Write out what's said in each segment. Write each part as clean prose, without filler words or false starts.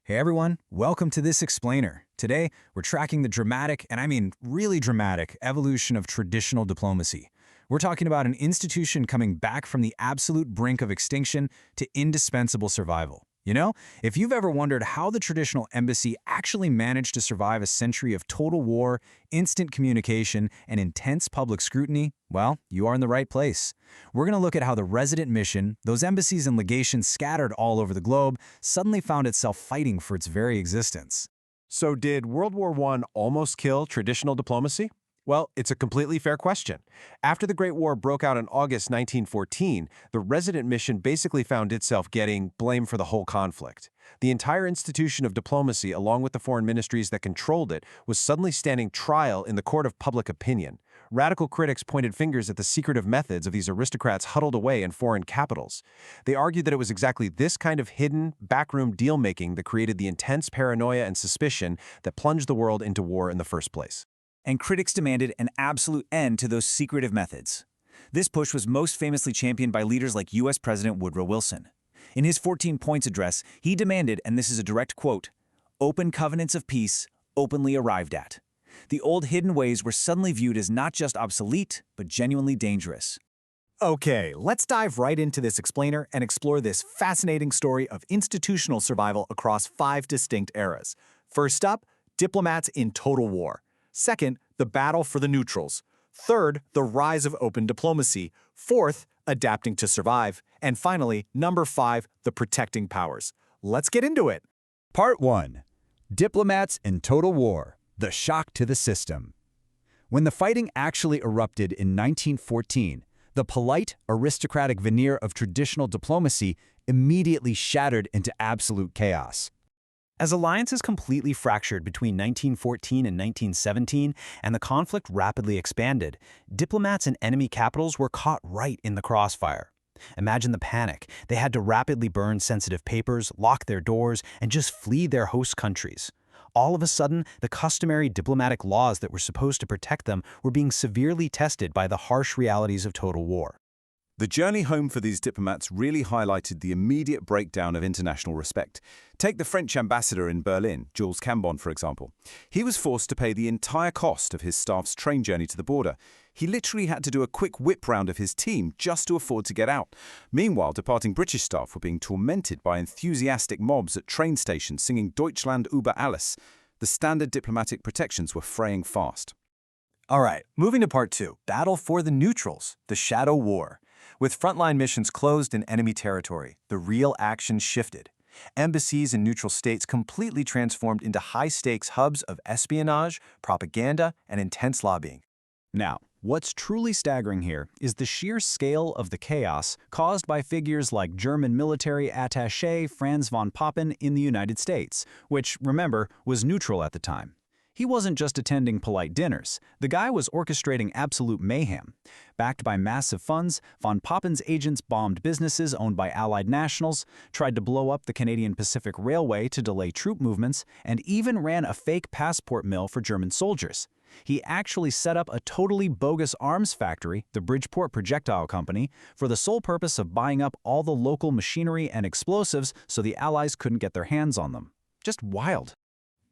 Hey everyone, welcome to this explainer. Today, we're tracking the dramatic, and I mean really dramatic, evolution of traditional diplomacy. We're talking about an institution coming back from the absolute brink of extinction to indispensable survival. You know, if you've ever wondered how the traditional embassy actually managed to survive a century of total war, instant communication, and intense public scrutiny, well, you are in the right place. We're going to look at how the resident mission, those embassies and legations scattered all over the globe, suddenly found itself fighting for its very existence. So did World War I almost kill traditional diplomacy? Well, it's a completely fair question. After the Great War broke out in August 1914, the resident mission basically found itself getting blamed for the whole conflict. The entire institution of diplomacy, along with the foreign ministries that controlled it, was suddenly standing trial in the court of public opinion. Radical critics pointed fingers at the secretive methods of these aristocrats huddled away in foreign capitals. They argued that it was exactly this kind of hidden, backroom deal-making that created the intense paranoia and suspicion that plunged the world into war in the first place. And critics demanded an absolute end to those secretive methods. This push was most famously championed by leaders like U.S. President Woodrow Wilson. In his 14 points address, he demanded, and this is a direct quote, "open covenants of peace, openly arrived at." The old hidden ways were suddenly viewed as not just obsolete, but genuinely dangerous. Okay, let's dive right into this explainer and explore this fascinating story of institutional survival across 5 distinct eras. First up, diplomats in total war. Second, the battle for the neutrals. Third, the rise of open diplomacy. Fourth, adapting to survive. And finally, number 5, the protecting powers. Let's get into it. Part 1. Diplomats in Total War, the Shock to the System. When the fighting actually erupted in 1914, the polite, aristocratic veneer of traditional diplomacy immediately shattered into absolute chaos. As alliances completely fractured between 1914 and 1917, and the conflict rapidly expanded, diplomats in enemy capitals were caught right in the crossfire. Imagine the panic. They had to rapidly burn sensitive papers, lock their doors, and just flee their host countries. All of a sudden, the customary diplomatic laws that were supposed to protect them were being severely tested by the harsh realities of total war. The journey home for these diplomats really highlighted the immediate breakdown of international respect. Take the French ambassador in Berlin, Jules Cambon, for example. He was forced to pay the entire cost of his staff's train journey to the border. He literally had to do a quick whip round of his team just to afford to get out. Meanwhile, departing British staff were being tormented by enthusiastic mobs at train stations singing Deutschland über alles. The standard diplomatic protections were fraying fast. All right, moving to part 2, battle for the neutrals, the shadow war. With frontline missions closed in enemy territory, the real action shifted. Embassies in neutral states completely transformed into high-stakes hubs of espionage, propaganda, and intense lobbying. Now, what's truly staggering here is the sheer scale of the chaos caused by figures like German military attaché Franz von Papen in the United States, which, remember, was neutral at the time. He wasn't just attending polite dinners. The guy was orchestrating absolute mayhem. Backed by massive funds, von Papen's agents bombed businesses owned by Allied nationals, tried to blow up the Canadian Pacific Railway to delay troop movements, and even ran a fake passport mill for German soldiers. He actually set up a totally bogus arms factory, the Bridgeport Projectile Company, for the sole purpose of buying up all the local machinery and explosives so the Allies couldn't get their hands on them. Just wild.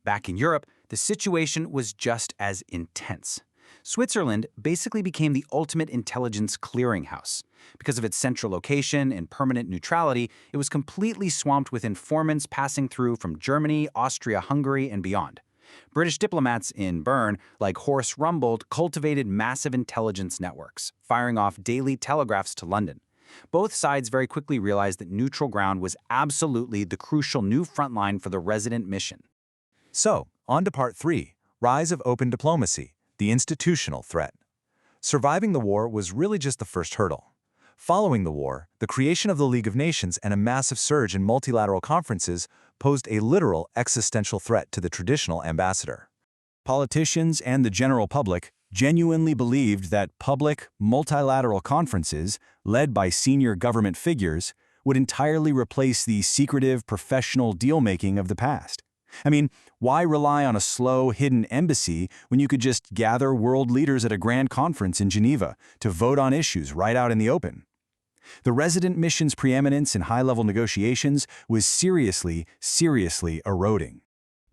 Back in Europe, the situation was just as intense. Switzerland basically became the ultimate intelligence clearinghouse. Because of its central location and permanent neutrality, it was completely swamped with informants passing through from Germany, Austria, Hungary, and beyond. British diplomats in Bern, like Horst Rumbold, cultivated massive intelligence networks, firing off daily telegraphs to London. Both sides very quickly realized that neutral ground was absolutely the crucial new frontline for the resident mission. So, on to part 3, rise of open diplomacy, the institutional threat. Surviving the war was really just the first hurdle. Following the war, the creation of the League of Nations and a massive surge in multilateral conferences posed a literal existential threat to the traditional ambassador. Politicians and the general public genuinely believed that public, multilateral conferences, led by senior government figures, would entirely replace the secretive, professional deal-making of the past. I mean, why rely on a slow, hidden embassy when you could just gather world leaders at a grand conference in Geneva to vote on issues right out in the open? The resident mission's preeminence in high-level negotiations was seriously eroding.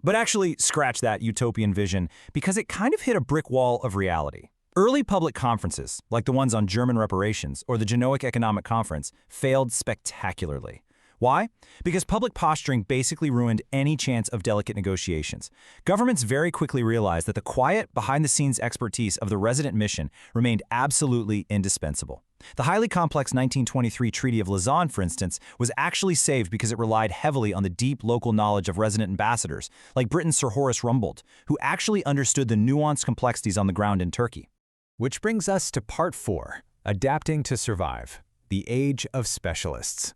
But actually, scratch that utopian vision, because it kind of hit a brick wall of reality. Early public conferences, like the ones on German reparations or the Genoa Economic Conference, failed spectacularly. Why? Because public posturing basically ruined any chance of delicate negotiations. Governments very quickly realized that the quiet, behind-the-scenes expertise of the resident mission remained absolutely indispensable. The highly complex 1923 Treaty of Lausanne, for instance, was actually saved because it relied heavily on the deep local knowledge of resident ambassadors, like Britain's Sir Horace Rumbold, who actually understood the nuanced complexities on the ground in Turkey. Which brings us to Part 4, Adapting to Survive, the Age of Specialists.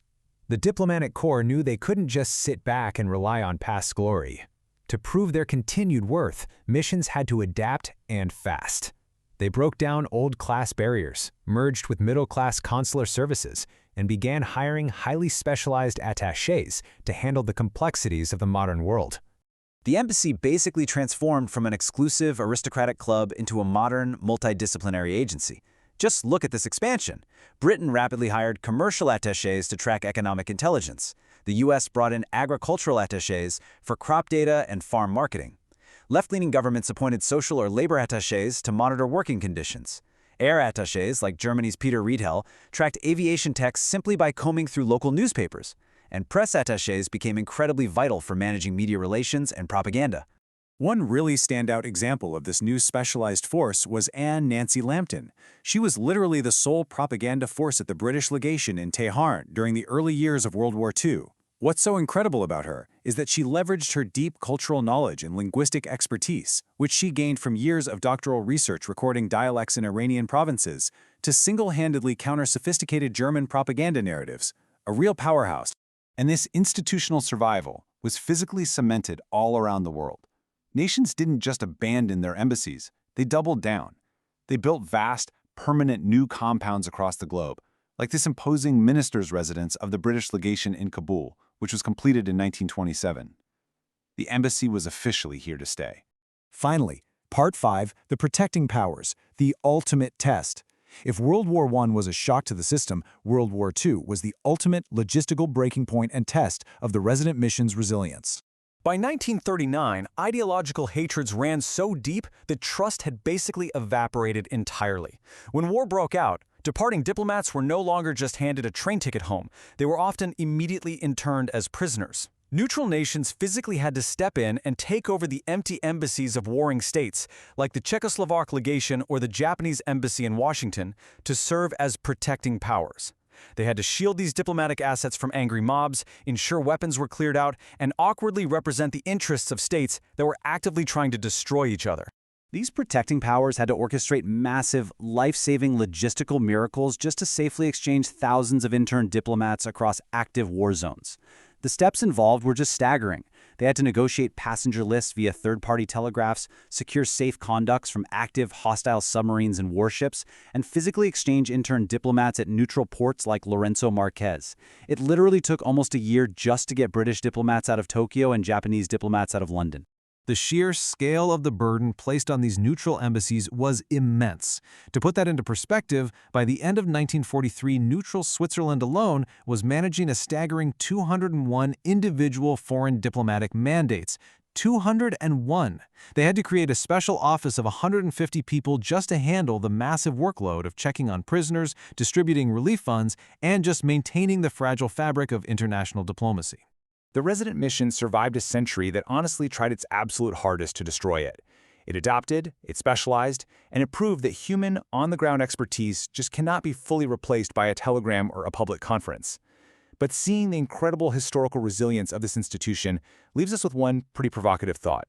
The diplomatic corps knew they couldn't just sit back and rely on past glory. To prove their continued worth, missions had to adapt and fast. They broke down old class barriers, merged with middle-class consular services, and began hiring highly specialized attachés to handle the complexities of the modern world. The embassy basically transformed from an exclusive aristocratic club into a modern, multidisciplinary agency. Just look at this expansion. Britain rapidly hired commercial attachés to track economic intelligence. The US brought in agricultural attachés for crop data and farm marketing. Left-leaning governments appointed social or labor attachés to monitor working conditions. Air attachés, like Germany's Peter Riedel, tracked aviation techs simply by combing through local newspapers. And press attachés became incredibly vital for managing media relations and propaganda. One really standout example of this new specialized force was Anne Nancy Lambton. She was literally the sole propaganda force at the British legation in Tehran during the early years of World War II. What's so incredible about her is that she leveraged her deep cultural knowledge and linguistic expertise, which she gained from years of doctoral research recording dialects in Iranian provinces, to single-handedly counter sophisticated German propaganda narratives. A real powerhouse. And this institutional survival was physically cemented all around the world. Nations didn't just abandon their embassies, they doubled down. They built vast, permanent new compounds across the globe, like this imposing minister's residence of the British legation in Kabul, which was completed in 1927. The embassy was officially here to stay. Finally, Part 5, the protecting powers, the ultimate test. If World War I was a shock to the system, World War II was the ultimate logistical breaking point and test of the resident mission's resilience. By 1939, ideological hatreds ran so deep that trust had basically evaporated entirely. When war broke out, departing diplomats were no longer just handed a train ticket home. They were often immediately interned as prisoners. Neutral nations physically had to step in and take over the empty embassies of warring states, like the Czechoslovak legation or the Japanese embassy in Washington, to serve as protecting powers. They had to shield these diplomatic assets from angry mobs, ensure weapons were cleared out, and awkwardly represent the interests of states that were actively trying to destroy each other. These protecting powers had to orchestrate massive, life-saving logistical miracles just to safely exchange thousands of interned diplomats across active war zones. The steps involved were just staggering. They had to negotiate passenger lists via third-party telegraphs, secure safe conducts from active hostile submarines and warships, and physically exchange interned diplomats at neutral ports like Lorenzo Marquez. It literally took almost a year just to get British diplomats out of Tokyo and Japanese diplomats out of London. The sheer scale of the burden placed on these neutral embassies was immense. To put that into perspective, by the end of 1943, neutral Switzerland alone was managing a staggering 201 individual foreign diplomatic mandates. 201. They had to create a special office of 150 people just to handle the massive workload of checking on prisoners, distributing relief funds, and just maintaining the fragile fabric of international diplomacy. The resident mission survived a century that honestly tried its absolute hardest to destroy it. It adapted, it specialized, and it proved that human, on-the-ground expertise just cannot be fully replaced by a telegram or a public conference. But seeing the incredible historical resilience of this institution leaves us with one pretty provocative thought.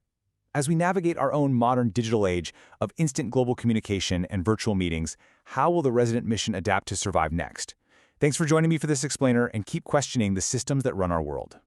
As we navigate our own modern digital age of instant global communication and virtual meetings, how will the resident mission adapt to survive next? Thanks for joining me for this explainer, and keep questioning the systems that run our world.